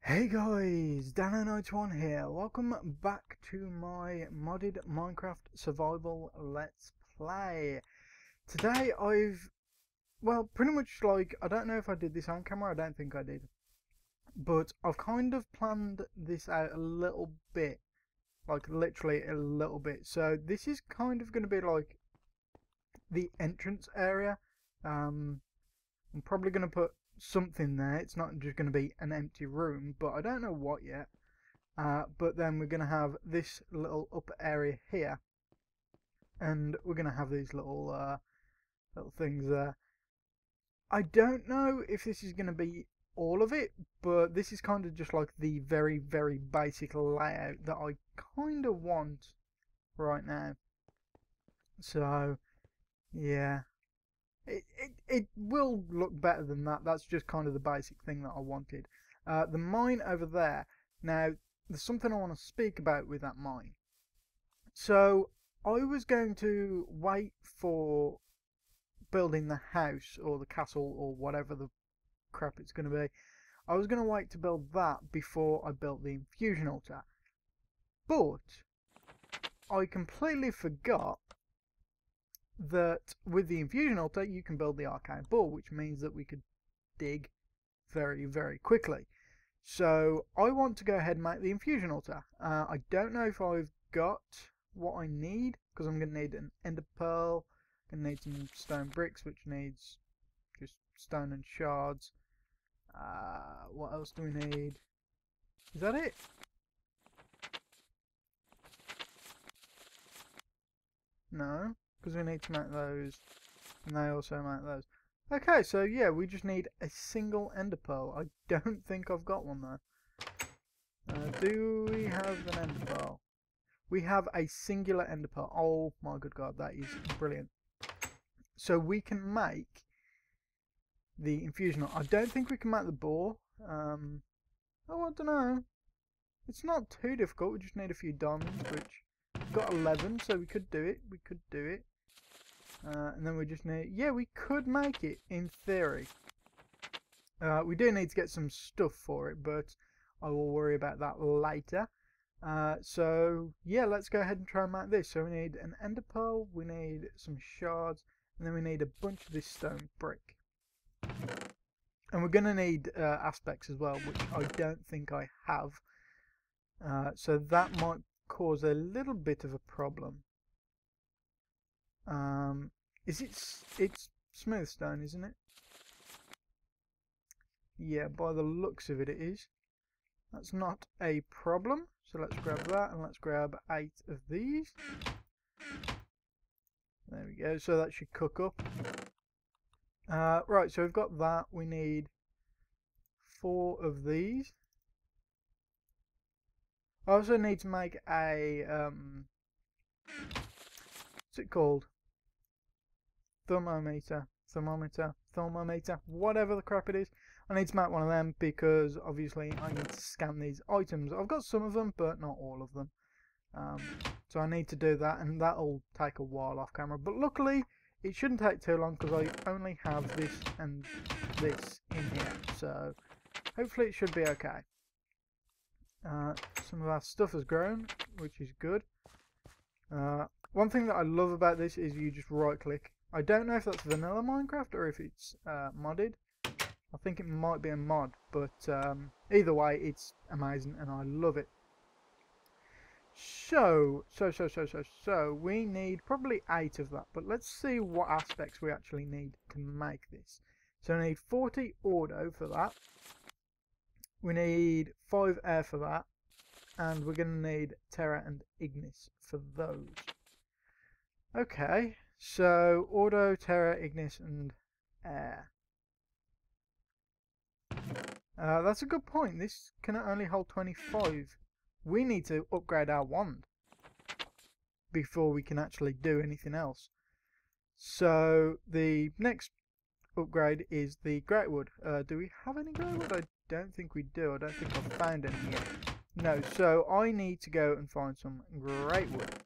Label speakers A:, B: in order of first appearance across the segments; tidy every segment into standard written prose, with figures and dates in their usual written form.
A: Hey guys, Dan91 here. Welcome back to my modded Minecraft survival let's play. Today pretty much I don't know if I did this on camera, I don't think I did. But I've kind of planned this out a little bit, like literally a little bit. So this is kind of going to be like the entrance area. I'm probably going to put something there. It's not just going to be an empty room, but I don't know what yet. But then we're going to have this little upper area here, and we're going to have these little things there. I don't know if this is going to be all of it, but this is kind of just like the very, very basic layout that I kind of want right now. So, yeah. It will look better than that. That's just kind of the basic thing that I wanted. The mine over there. Now, there's something I want to speak about with that mine. So, I was going to wait for building the house or the castle or whatever the crap it's going to be. I was going to wait to build that before I built the infusion altar. But I completely forgot that with the infusion altar you can build the arcane ball, which means that we could dig very, very quickly. So I want to go ahead and make the infusion altar. I don't know if I've got what I need, because I'm going to need an ender pearl, going to need some stone bricks, which needs just stone and shards. What else do we need? Is that it? No, because we need to make those, and they also make those. Okay, so yeah, we just need a single ender pearl. I don't think I've got one though. Do we have an ender pearl? We have a singular ender pearl. Oh my good god, that is brilliant. So we can make the infusion. I don't think we can make the boar. Oh, I don't know. It's not too difficult. We just need a few diamonds, which we've got 11, so we could do it. We could do it. And then we just need... Yeah, we could make it, in theory. We do need to get some stuff for it, but I will worry about that later. So, yeah, let's go ahead and try and make this. So we need an ender pearl, we need some shards, and then we need a bunch of this stone brick. And we're going to need aspects as well, which I don't think I have. So that might cause a little bit of a problem. It's smooth stone, isn't it? Yeah, by the looks of it, it is. That's not a problem. So let's grab that, and let's grab 8 of these. There we go. So that should cook up. Right, so we've got that. We need 4 of these. I also need to make a what's it called? Thermometer, whatever the crap it is. I need to make one of them because obviously I need to scan these items. I've got some of them, but not all of them. So I need to do that, and that'll take a while off camera. But luckily, it shouldn't take too long because I only have this and this in here. So hopefully it should be okay. Some of our stuff has grown, which is good. One thing that I love about this is you just right click. I don't know if that's vanilla Minecraft or if it's modded. I think it might be a mod, but either way, it's amazing and I love it. So we need probably 8 of that, but let's see what aspects we actually need to make this. So we need 40 auto for that. We need 5 air for that, and we're going to need terra and ignis for those. Okay, so auto, terra, ignis, and air. That's a good point. This can only hold 25. We need to upgrade our wand before we can actually do anything else. So the next upgrade is the great wood. Do we have any great wood? I don't think we do. I don't think I've found any yet. No, so I need to go and find some great wood,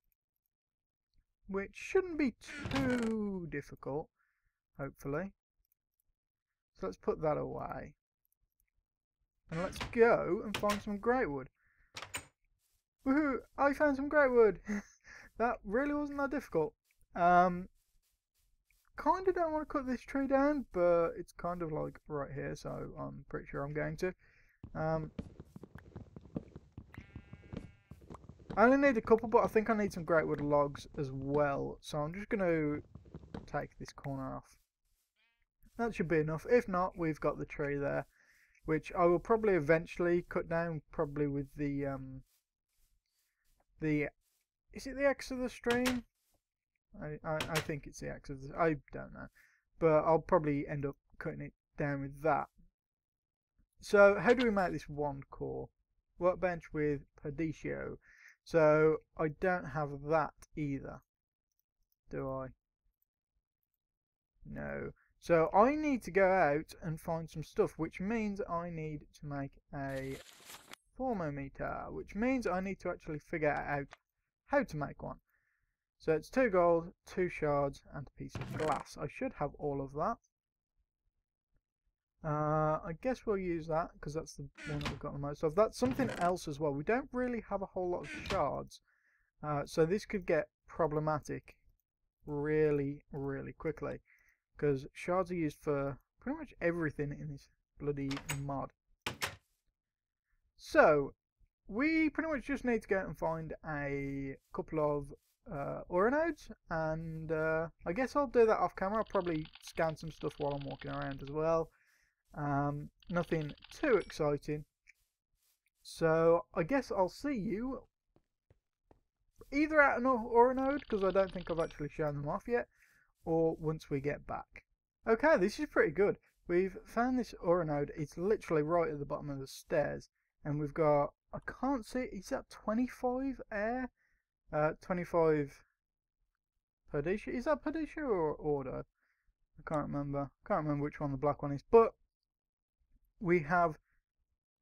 A: which shouldn't be too difficult, hopefully. So let's put that away. And let's go and find some great wood. Woohoo! I found some great wood! That really wasn't that difficult. Kind of don't want to cut this tree down, but it's kind of like right here, so I'm pretty sure I'm going to. I only need a couple, but I think I need some great wood logs as well. So I'm just going to take this corner off. That should be enough. If not, we've got the tree there, which I will probably eventually cut down, probably with the is it the X of the stream? I think it's the X of the, I don't know, but I'll probably end up cutting it down with that. So how do we make this wand core? Workbench with Perditio. So I don't have that either, do I? No. So I need to go out and find some stuff, which means I need to make a thermometer, which means I need to actually figure out how to make one. So it's 2 gold, 2 shards, and a piece of glass. I should have all of that. I guess we'll use that because that's the one that we've got the most of. That's something else as well. We don't really have a whole lot of shards, so this could get problematic really, really quickly because shards are used for pretty much everything in this bloody mod. So we pretty much just need to go out and find a couple of ore nodes, and I guess I'll do that off camera. I'll probably scan some stuff while I'm walking around as well. Nothing too exciting, so I guess I'll see you either at an ore node, because I don't think I've actually shown them off yet, or once we get back. Okay, this is pretty good. We've found this ore node. It's literally right at the bottom of the stairs, and we've got, I can't see, is that 25 air? 25 Perditio. Is that Perditio or Ordo? I can't remember. Can't remember which one the black one is, but we have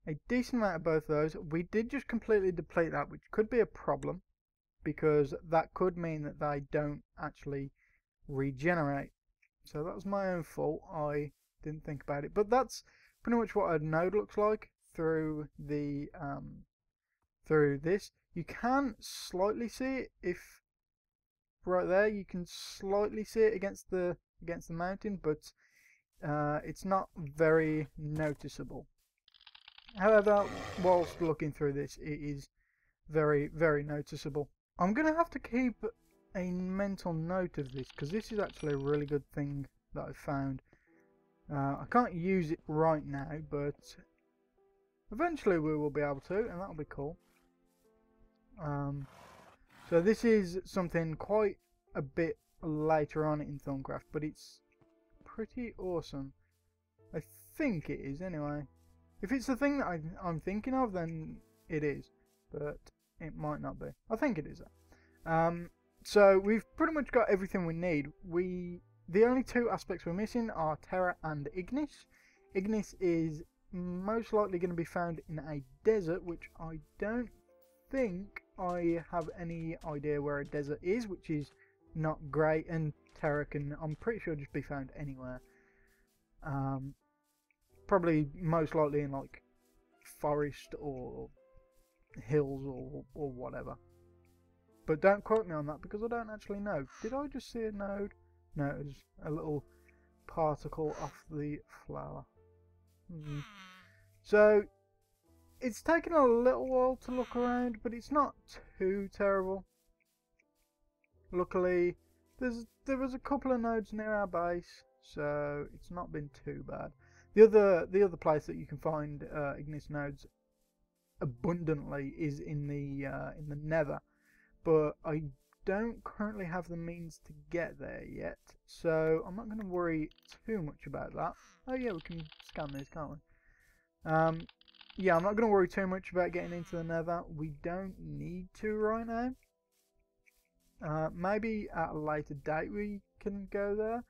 A: a decent amount of both of those. We did just completely deplete that, which could be a problem because that could mean that they don't actually regenerate. So that was my own fault. I didn't think about it, but that's pretty much what a node looks like through the through this. You can slightly see it if right there. You can slightly see it against the mountain, but it's not very noticeable. However, whilst looking through this, it is very, very noticeable. I'm going to have to keep a mental note of this because this is actually a really good thing that I found. I can't use it right now, but eventually we will be able to, and that'll be cool. So this is something quite a bit later on in Thaumcraft, but it's pretty awesome. I think it is anyway. If it's the thing that I'm thinking of, then it is, but it might not be. I think it is. So we've pretty much got everything we need. The only 2 aspects we're missing are Terra and Ignis. Ignis is most likely going to be found in a desert, which I don't think I have any idea where a desert is, which is not great, and Terra can, I'm pretty sure, just be found anywhere. Probably most likely in like forest or hills or whatever. But don't quote me on that because I don't actually know. Did I just see a node? No, it was a little particle off the flower. So it's taken a little while to look around, but it's not too terrible. Luckily, there was a couple of nodes near our base, so it's not been too bad. The other place that you can find Ignis nodes abundantly is in the Nether, but I don't currently have the means to get there yet, so I'm not going to worry too much about that. Oh yeah, we can scan these, can't we? Yeah, I'm not going to worry too much about getting into the Nether. We don't need to right now. Maybe at a later date we can go there,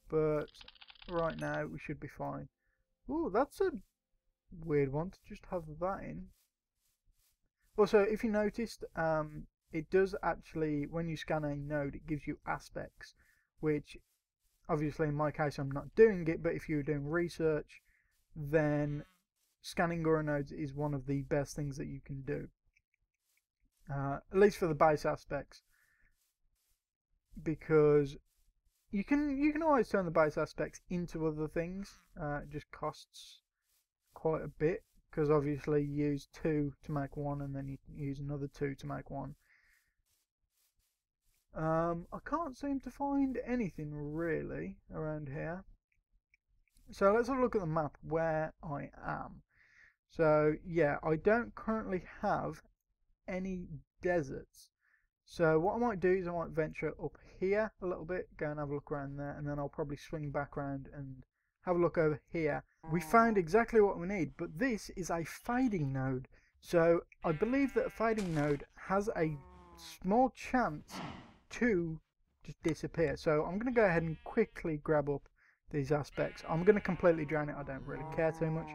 A: but right now we should be fine. Ooh, that's a weird one to just have that in. Also, if you noticed, it does actually, when you scan a node, it gives you aspects, which obviously in my case I'm not doing it, but if you were doing research, then scanning Guru nodes is one of the best things that you can do. At least for the base aspects. Because you can always turn the base aspects into other things. It just costs quite a bit, because obviously you use 2 to make 1 and then you use another 2 to make 1. I can't seem to find anything really around here. So let's have a look at the map where I am. So yeah, I don't currently have any deserts. So what I might do is I might venture up here a little bit, go and have a look around there, and then I'll probably swing back around and have a look over here. We found exactly what we need, but this is a fading node. So I believe that a fading node has a small chance to just disappear. So I'm going to go ahead and quickly grab up these aspects. I'm going to completely drain it, I don't really care too much.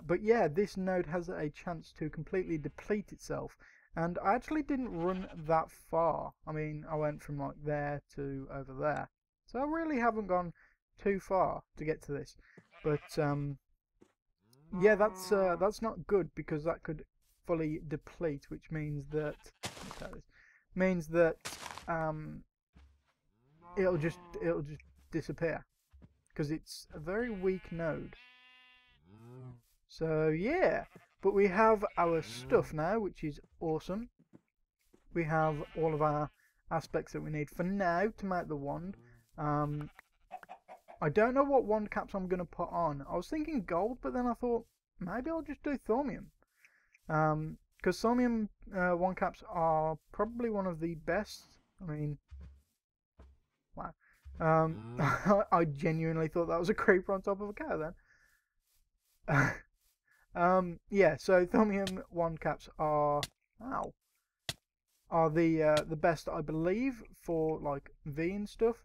A: But yeah, this node has a chance to completely deplete itself. And I actually didn't run that far. I mean, I went from like there to over there. So I really haven't gone too far to get to this. But yeah, that's not good, because that could fully deplete, which means that it'll just disappear, because it's a very weak node. So yeah, but we have our stuff now, which is awesome. We have all of our aspects that we need for now to make the wand. I don't know what wand caps I'm going to put on. I was thinking gold, but then I thought maybe I'll just do thaumium. Because thaumium wand caps are probably one of the best. I mean, wow. I genuinely thought that was a creeper on top of a cow then. Yeah, so thaumium wand caps are the best, I believe, for like V and stuff.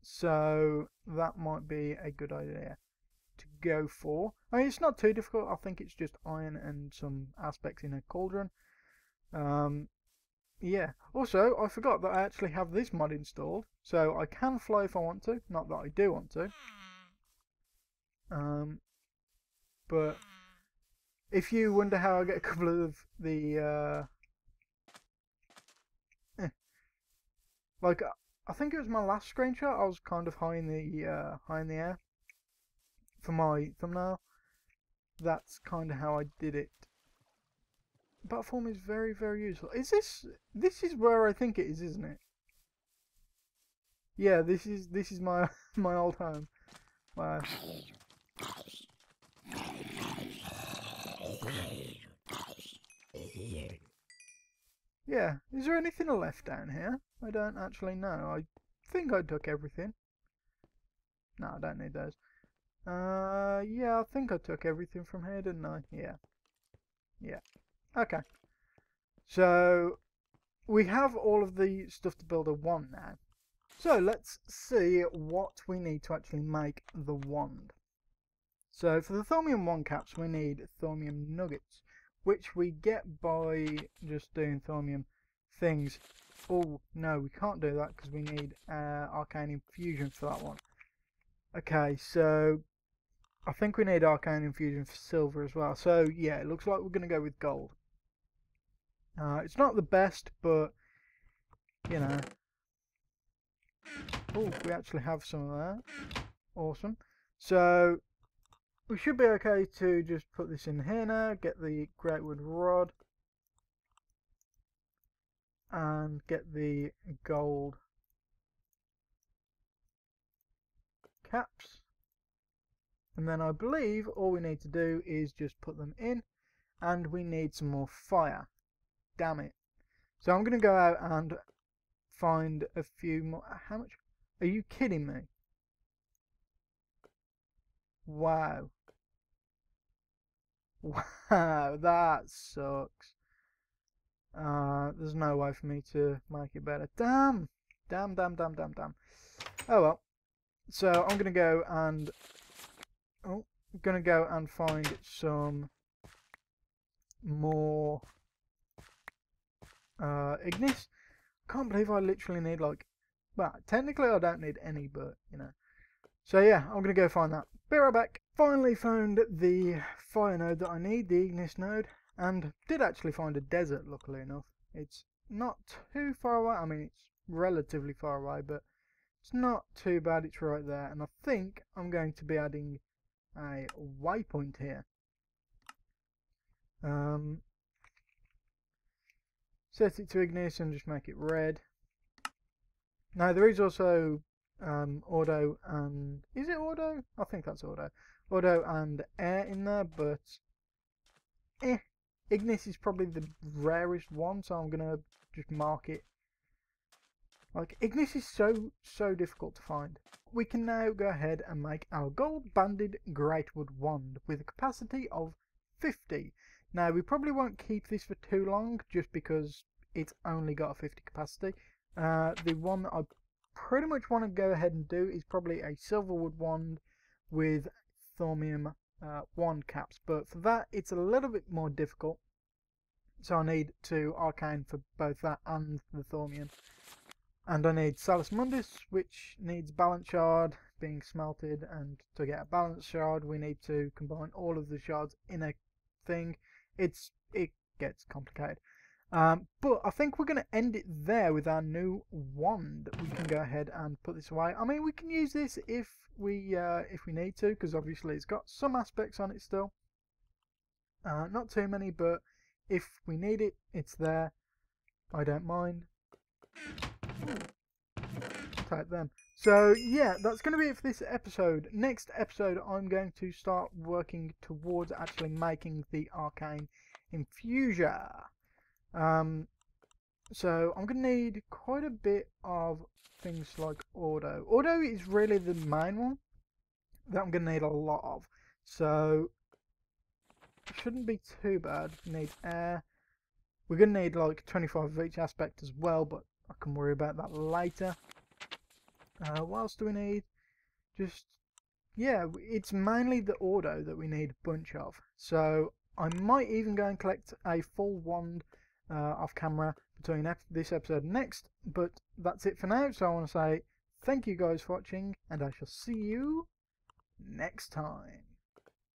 A: So that might be a good idea to go for. I mean, it's not too difficult. I think it's just iron and some aspects in a cauldron. Yeah. Also, I forgot that I actually have this mod installed, so I can fly if I want to. Not that I do want to. But if you wonder how I get a couple of the like, I think it was my last screenshot, I was kind of high in the air for my thumbnail. That's kind of how I did it. Platform is very, very useful. Is this is where I think it is, isn't it? Yeah, this is my my old home. Wow. Yeah, is there anything left down here? I don't actually know. I think I took everything. No, I don't need those. Yeah, I think I took everything from here, didn't I? Yeah. Yeah. Okay. So, we have all of the stuff to build a wand now. So, let's see what we need to actually make the wand. So, for the thaumium wand caps, we need thaumium nuggets, which we get by just doing thaumium things. Oh, no, we can't do that because we need arcane infusion for that one. Okay, so I think we need arcane infusion for silver as well. So, yeah, it looks like we're going to go with gold. It's not the best, but, you know. Oh, we actually have some of that. Awesome. So, we should be okay to just put this in here now, get the greatwood rod, and get the gold caps. And then I believe all we need to do is just put them in, and we need some more fire. Damn it. So I'm going to go out and find a few more. How much? Are you kidding me? Wow. Wow, that sucks. There's no way for me to make it better. Damn. Damn. Oh well. So I'm gonna go and find some more ignis. Can't believe I literally need like, well, technically I don't need any, but you know. So yeah, I'm gonna go find that. Be right back. finally found the fire node that I need, the Ignis node, and did actually find a desert, luckily enough. It's not too far away. I mean, it's relatively far away, but it's not too bad. It's right there, and I think I'm going to be adding a waypoint here. Set it to Ignis and just make it red. Now there is also auto and, is it auto? I think that's auto. Auto and air in there, but Ignis is probably the rarest one, so I'm gonna just mark it. Like, Ignis is so difficult to find. We can now go ahead and make our gold banded Greatwood wand with a capacity of 50. Now we probably won't keep this for too long just because it's only got a 50 capacity. The one that I pretty much want to go ahead and do is probably a silverwood wand with thaumium wand caps, but for that it's a little bit more difficult, so I need to arcane for both that and the thaumium. And I need Salus Mundus, which needs balance shard being smelted, and to get a balance shard we need to combine all of the shards in a thing. It gets complicated. But I think we're going to end it there with our new wand. We can go ahead and put this away. I mean, we can use this if we need to, because obviously it's got some aspects on it still. Not too many, but if we need it, it's there. I don't mind. Type them. So yeah, that's going to be it for this episode. Next episode, I'm going to start working towards actually making the arcane infuser. So I'm going to need quite a bit of things like auto. Auto is really the main one that I'm going to need a lot of. So it shouldn't be too bad. We need air. We're going to need like 25 of each aspect as well, but I can worry about that later. What else do we need? Just, yeah, it's mainly the auto that we need a bunch of. So I might even go and collect a full wand off camera between this episode and next. But that's it for now. So I want to say thank you guys for watching, and I shall see you next time.